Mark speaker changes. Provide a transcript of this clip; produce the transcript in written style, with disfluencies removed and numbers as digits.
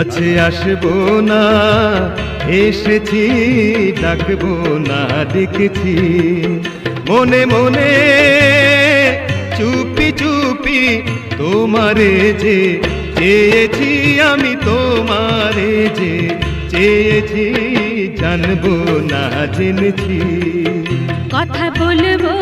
Speaker 1: কাছে আসবো না, এসেছি, ডাকবো না, ডেকেছি। মনে মনে চুপি চুপি তোমারে যে চেয়েছি, আমি তোমারে যে চেয়েছি, জানবো না জেনেছি।
Speaker 2: কথা বলবো